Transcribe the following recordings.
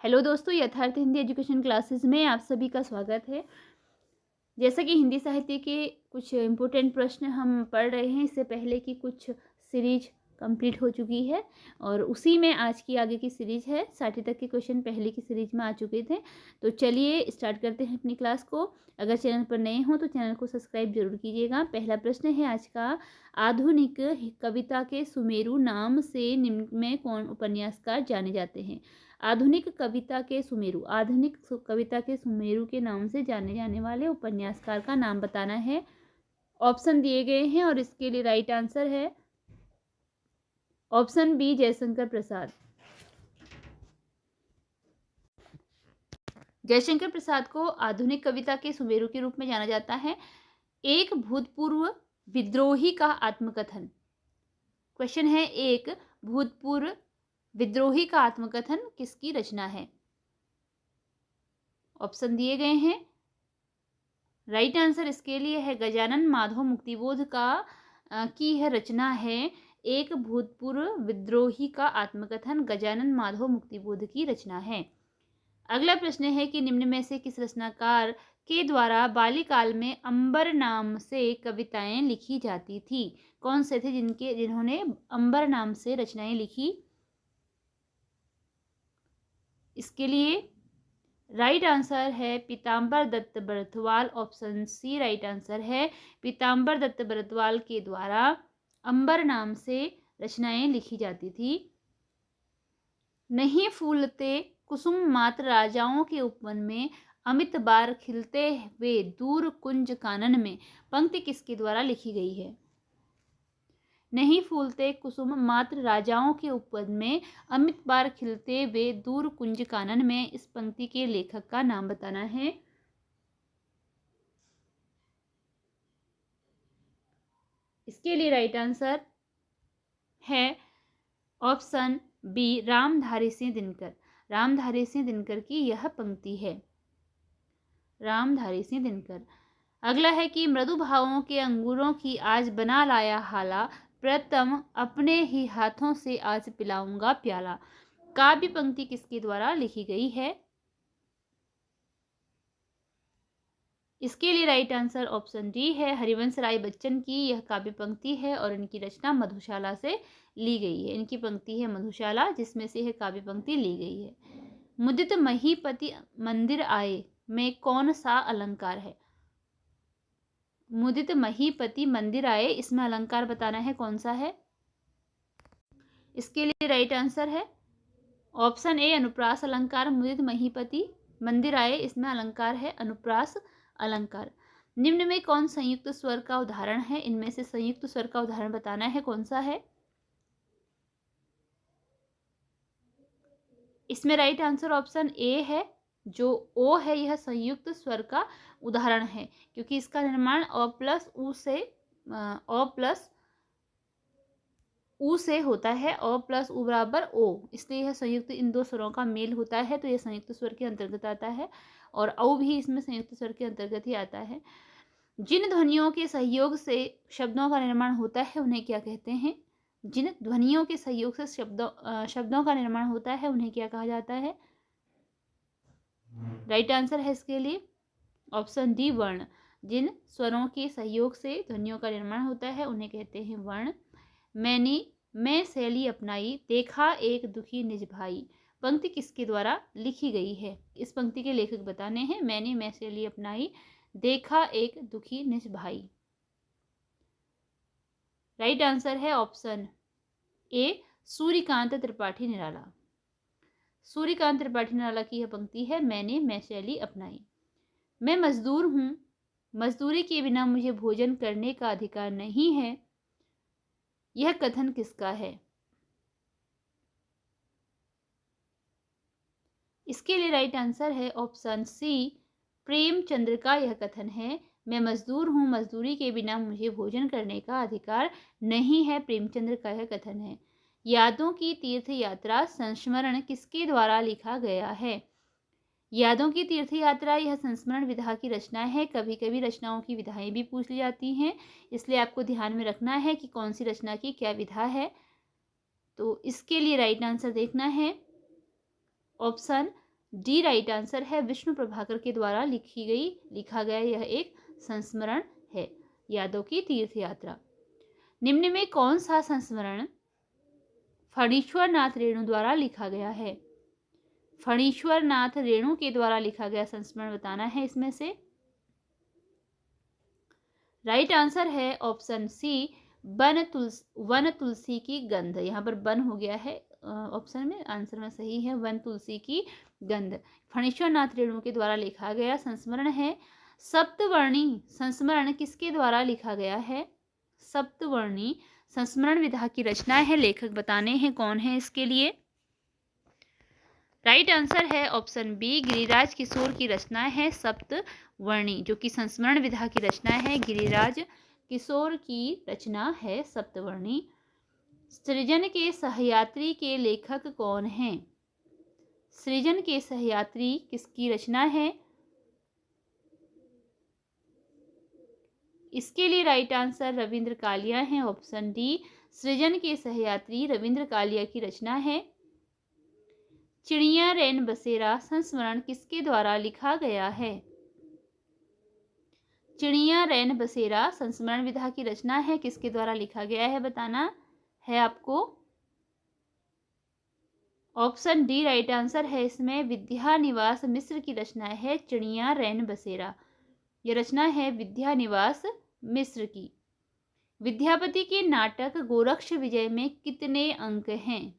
Hello दोस्तों, यथार्थ Hindi education classes में आप सभी का स्वागत है। जैसा कि हिंदी साहित्य के कुछ इम्पोर्टेंट प्रश्न हम पढ़ रहे हैं, इससे पहले की कुछ सीरीज कंप्लीट हो चुकी है और उसी में आज की आगे की सीरीज है। 60 तक के क्वेश्चन पहले की सीरीज में आ चुके थे। तो चलिए स्टार्ट करते हैं अपनी क्लास को। अगर चैनल पर नए हो तो चैनल को सब्सक्राइब जरूर कीजिएगा। पहला प्रश्न है आज का, आधुनिक कविता के सुमेरु नाम से निम्न में कौन उपन्यासकार जाने जाते हैं? आधुनिक कविता के सुमेरु के नाम से जाने जाने वाले उपन्यासकार का नाम बताना है। ऑप्शन दिए गए हैं और इसके लिए राइट आंसर है ऑप्शन बी, जयशंकर प्रसाद। जयशंकर प्रसाद को आधुनिक कविता के सुमेरु के रूप में जाना जाता है। एक भूतपूर्व विद्रोही का आत्मकथन। क्वेश्चन है, एक भूतपूर्व विद्रोही का आत्मकथन किसकी रचना है? ऑप्शन दिए गए हैं। राइट आंसर इसके लिए है गजानन माधव मुक्तिबोध की यह रचना है। एक भूतपूर्व विद्रोही का आत्मकथन गजानन माधव मुक्तिबोध की रचना है। अगला प्रश्न है कि निम्न में से किस रचनाकार के द्वारा बाल्यकाल में अंबर नाम से कविताएं लिखी जाती थी? कौन से थे जिन्होंने अंबर नाम से रचनाएं लिखी? इसके लिए राइट आंसर है Pitambar Dutt Barthwal. Option C right answer है। पीताम्बर दत्त बरथवाल के द्वारा अंबर नाम से रचनाएं लिखी जाती थी। नहीं फूलते कुसुम मात्र राजाओं के उपवन में, अमित बार खिलते वे दूर कुंज कानन में, पंक्ति किसके द्वारा लिखी गई है? नहीं फूलते कुसुम मात्र राजाओं के उपवन में, अमित बार खिलते वे दूर कुंज कानन में, इस पंक्ति के लेखक का नाम बताना है। इसके लिए राइट आंसर है ऑप्शन बी, रामधारी सिंह दिनकर। रामधारी सिंह दिनकर की यह पंक्ति है। रामधारी सिंह दिनकर। अगला है कि मृदु भावों के अंगूरों की आज बना लाया हाला, प्रथम अपने ही हाथों से आज पिलाऊंगा प्याला, काव्य पंक्ति किसके द्वारा लिखी गई है? इसके लिए राइट आंसर ऑप्शन डी है, हरिवंश राय बच्चन की यह काव्य पंक्ति है और इनकी रचना मधुशाला से ली गई है। इनकी पंक्ति है मधुशाला, जिसमें से यह काव्य पंक्ति ली गई है। मुदित महीपति मंदिर आए में कौन सा अलंकार है? मुदित महीपति मंदिर आए, इसमें अलंकार बताना है कौन सा है? इसके लिए राइट आंसर है ऑप्शन ए, अनुप्रास अलंकार। मुदित महीपति मंदिर आए, इसमें अलंकार है अनुप्रास अलंकार। निम्न में कौन संयुक्त स्वर का उदाहरण है? इनमें से संयुक्त स्वर का उदाहरण बताना है कौन सा है? इसमें राइट आंसर ऑप्शन ए है। जो ओ है यह संयुक्त स्वर का उदाहरण है, क्योंकि इसका निर्माण अ प्लस उ से होता है। अ प्लस उ बराबर ओ, इसलिए यह संयुक्त इन दो स्वरों का मेल होता है, तो यह संयुक्त स्वर के अंतर्गत आता है और औ भी इसमें संयुक्त स्वर के अंतर्गत ही आता है। जिन ध्वनियों के सहयोग से शब्दों का निर्माण होता है उन्हें क्या कहते हैं? जिन ध्वनियों के सहयोग से शब्दों का निर्माण होता है उन्हें क्या कहा जाता है? राइट आंसर है इसके लिए ऑप्शन डी, वर्ण। जिन स्वरों के सहयोग से ध्वनियों का निर्माण होता है उन्हें कहते हैं वर्ण। मैं शैली अपनाई, देखा एक दुखी निज भाई, पंक्ति किसके द्वारा लिखी गई है? इस पंक्ति के लेखक बताने हैं। मैं शैली अपनाई, देखा एक दुखी निज भाई। राइट आंसर है ऑप्शन ए, सूर्यकांत त्रिपाठी निराला। सूर्यकांत त्रिपाठी निराला की यह पंक्ति है, मैं शैली अपनाई। मैं मजदूर हूं, मजदूरी के बिना मुझे भोजन करने का अधिकार नहीं है, यह कथन किसका है? इसके लिए राइट आंसर है ऑप्शन सी, प्रेमचंद्र का यह कथन है। मैं मजदूर हूं, मजदूरी के बिना मुझे भोजन करने का अधिकार नहीं है, प्रेमचंद्र का यह कथन है। यादों की तीर्थ यात्रा संस्मरण किसके द्वारा लिखा गया है? यादों की तीर्थ यात्रा यह संस्मरण विधा की रचना है। कभी कभी रचनाओं की विधाएं भी पूछ ली जाती हैं, इसलिए आपको ध्यान में रखना है कि कौन सी रचना की क्या विधा है। तो इसके लिए राइट आंसर देखना है ऑप्शन डी राइट आंसर है, विष्णु प्रभाकर के द्वारा लिखा गया यह एक संस्मरण है, यादों की तीर्थ यात्रा। निम्न में कौन सा संस्मरण फणीश्वर नाथ रेणु द्वारा लिखा गया है? फणीश्वर नाथ रेणु के द्वारा लिखा गया संस्मरण बताना है इसमें से। राइट आंसर है ऑप्शन सी, वन तुलसी की गंध। यहाँ पर वन हो गया है ऑप्शन में, आंसर में सही है वन तुलसी की गंध। फणीश्वर नाथ रेणु के द्वारा लिखा गया संस्मरण है। सप्तवर्णी संस्मरण किसके द्वारा लिखा गया है? सप्तवर्णी संस्मरण विधा की रचना है, लेखक बताने हैं कौन है इसके लिए। राइट आंसर है ऑप्शन बी, गिरिराज किशोर की रचना है सप्तवर्णी, जो कि संस्मरण विधा की रचना है, गिरिराज किशोर की रचना है सप्तवर्णी। सृजन के सहयात्री के लेखक कौन हैं? सृजन के सहयात्री किसकी रचना है? इसके लिए राइट आंसर रविंद्र कालिया है, ऑप्शन डी, सृजन के सहयात्री रविंद्र कालिया की रचना है। चिड़िया रैन बसेरा संस्मरण किसके द्वारा लिखा गया है? चिड़िया रैन बसेरा संस्मरण विधा की रचना है, किसके द्वारा लिखा गया है बताना है आपको। ऑप्शन डी राइट आंसर है इसमें, विद्यानिवास मिश्र की रचना है चिड़िया रैन बसेरा। यह रचना है विद्यानिवास मिश्र की। विद्यापति के नाटक गोरक्ष विजय में कितने अंक हैं?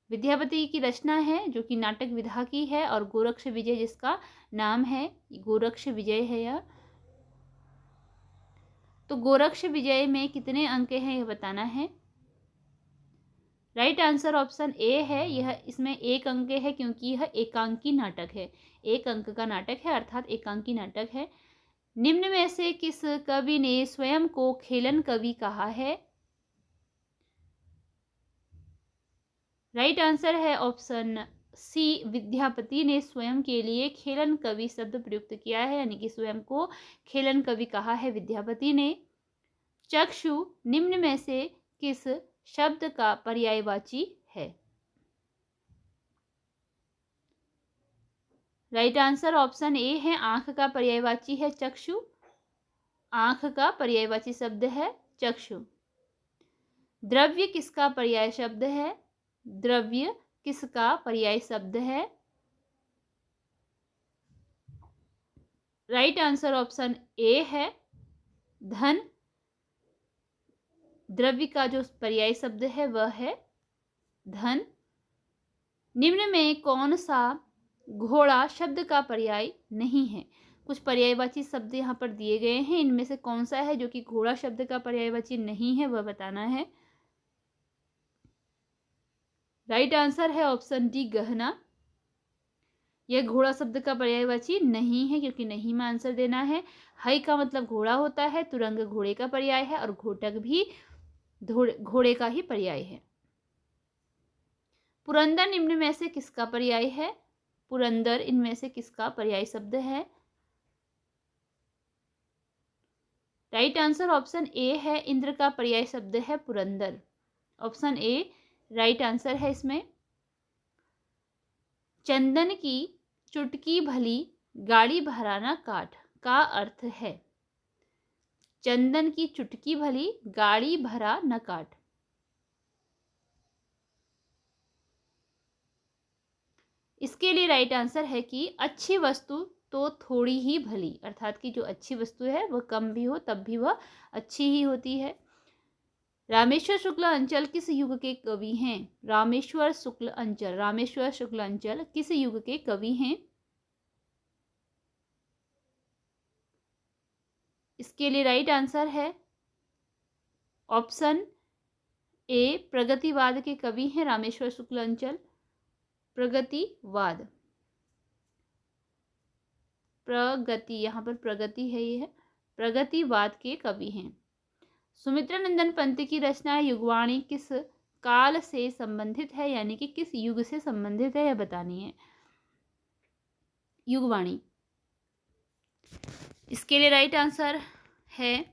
विद्यापति की रचना है जो कि नाटक विधा की है, और गोरक्ष विजय जिसका नाम है, गोरक्ष विजय है यह। तो गोरक्ष विजय में कितने अंक हैं यह बताना है। राइट आंसर ऑप्शन ए है, यह इसमें एक अंक है क्योंकि यह एकांकी नाटक है, एक अंक का नाटक है अर्थात एकांकी नाटक है। निम्न में से किस कवि ने स्वयं को खेलन कवि कहा है? राइट आंसर है ऑप्शन सी, विद्यापति ने स्वयं के लिए खेलन कवि शब्द प्रयुक्त किया है, यानी कि स्वयं को खेलन कवि कहा है विद्यापति ने। चक्षु निम्न में से किस शब्द का पर्यायवाची है? राइट आंसर ऑप्शन ए है, आंख का पर्यायवाची है चक्षु। आंख का पर्यायवाची शब्द है चक्षु। द्रव्य किसका पर्याय शब्द है? द्रव्य किसका पर्याय शब्द है? राइट आंसर ऑप्शन ए है, धन। द्रव्य का जो पर्याय शब्द है वह है धन। निम्न में कौन सा घोड़ा शब्द का पर्याय नहीं है? कुछ पर्यायवाची शब्द यहाँ पर दिए गए हैं, इनमें से कौन सा है जो कि घोड़ा शब्द का पर्यायवाची नहीं है, वह बताना है। राइट आंसर है ऑप्शन डी, गहना। यह घोड़ा शब्द का पर्यायवाची नहीं है क्योंकि नहीं में आंसर देना है। हई का मतलब घोड़ा होता है, तुरंग घोड़े का पर्याय है, और घोटक भी घोड़े का ही पर्याय है। पुरंदर निम्न में से किसका पर्याय है? पुरंदर इनमें से किसका पर्याय शब्द है? राइट आंसर ऑप्शन ए है, इंद्र का पर्याय शब्द है Purandar. Option A right answer है इसमें। चंदन की चुटकी भली गाड़ी भरा न काठ का अर्थ है? चंदन की चुटकी भली गाड़ी भरा न काठ। इसके लिए राइट आंसर है कि अच्छी वस्तु तो थोड़ी ही भली, अर्थात कि जो अच्छी वस्तु है वह कम भी हो तब भी वह अच्छी ही होती है। रामेश्वर शुक्ल अंचल किस युग के कवि हैं? रामेश्वर शुक्ल अंचल किस युग के कवि हैं? इसके लिए राइट आंसर है ऑप्शन ए, प्रगतिवाद के कवि हैं रामेश्वर शुक्ल अंचल। प्रगतिवाद, प्रगति, यहाँ पर प्रगति है, ये है प्रगतिवाद के कवि हैं। सुमित्रा नंदन पंत की रचना युगवाणी किस काल से संबंधित है, यानी कि किस युग से संबंधित है, यह बतानी है। युगवाणी, इसके लिए राइट आंसर है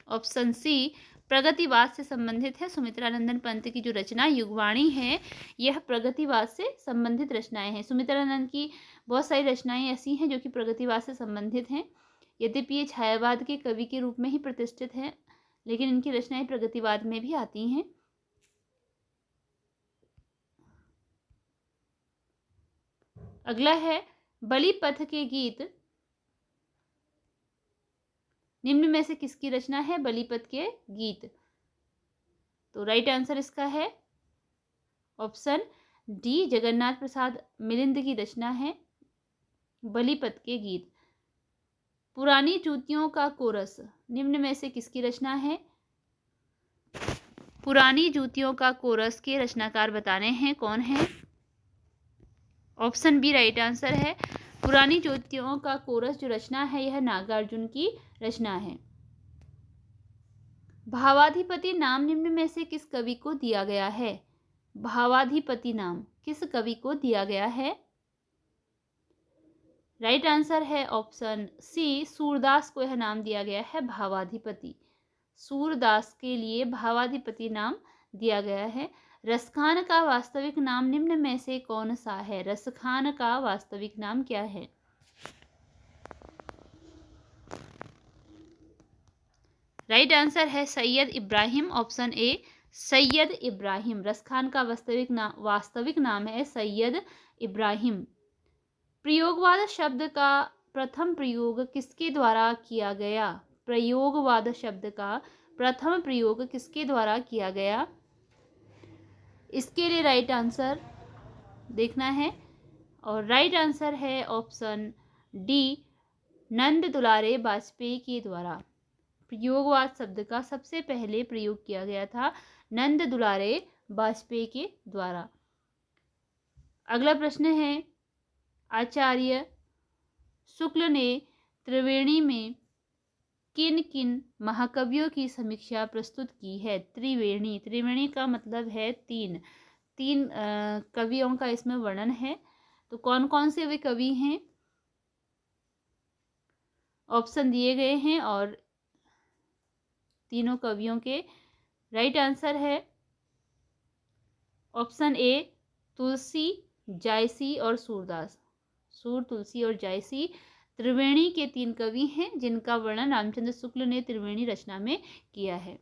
ऑप्शन सी, प्रगतिवाद से संबंधित है। सुमित्रानंदन पंत की जो रचना युगवाणी है, यह प्रगतिवाद से संबंधित रचनाएं हैं। सुमित्रानंद की बहुत सारी रचनाएं ऐसी हैं जो कि प्रगतिवाद से संबंधित हैं। यद्यपि ये छायावाद के कवि के रूप में ही प्रतिष्ठित हैं, लेकिन इनकी रचनाएं प्रगतिवाद में भी आती हैं। अगला है बलिपथ के गीत निम्न में से किसकी रचना है? बलिपथ के गीत। तो राइट आंसर इसका है ऑप्शन डी, जगन्नाथ प्रसाद मिलिंद की रचना है बलिपथ के गीत। पुरानी जूतियों का कोरस निम्न में से किसकी रचना है? पुरानी जूतियों का कोरस के रचनाकार बताने हैं, कौन है? ऑप्शन बी राइट आंसर है। पुरानी जूतियों का कोरस जो रचना है, यह नागार्जुन की रचना है। भावाधिपति नाम निम्न में से किस कवि को दिया गया है? भावाधिपति नाम किस कवि को दिया गया है? राइट आंसर है ऑप्शन सी, सूरदास को यह नाम दिया गया है भावाधिपति। सूरदास के लिए भावाधिपति नाम दिया गया है। रसखान का वास्तविक नाम निम्न में से कौन सा है? रसखान का वास्तविक नाम क्या है? राइट आंसर है सैयद इब्राहिम, ऑप्शन ए सैयद इब्राहिम। रसखान का वास्तविक नाम है सैयद इब्राहिम। प्रयोगवाद शब्द का प्रथम प्रयोग किसके द्वारा किया गया? प्रयोगवाद शब्द का प्रथम प्रयोग किसके द्वारा किया गया? इसके लिए राइट आंसर देखना है, और राइट आंसर है ऑप्शन डी, नंद दुलारे वाजपेयी के द्वारा। प्रयोगवाद शब्द का सबसे पहले प्रयोग किया गया था नंद दुलारे वाजपेयी के द्वारा। अगला प्रश्न है, आचार्य शुक्ल ने त्रिवेणी में किन किन महाकवियों की समीक्षा प्रस्तुत की है? त्रिवेणी, त्रिवेणी का मतलब है तीन कवियों का इसमें वर्णन है। तो कौन कौन से वे कवि हैं? ऑप्शन दिए गए हैं और तीनों कवियों के राइट आंसर है ऑप्शन ए, तुलसी, जायसी और सूरदास। सूर, तुलसी और जायसी त्रिवेणी के तीन कवि हैं जिनका वर्णन रामचंद्र शुक्ल ने त्रिवेणी रचना में किया है।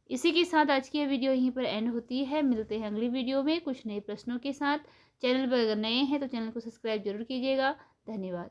इसी के साथ आज की यह वीडियो यहीं पर एंड होती है। मिलते हैं अगली वीडियो में कुछ नए प्रश्नों के साथ। चैनल पर अगर नए हैं तो चैनल को सब्सक्राइब जरूर कीजिएगा। धन्यवाद।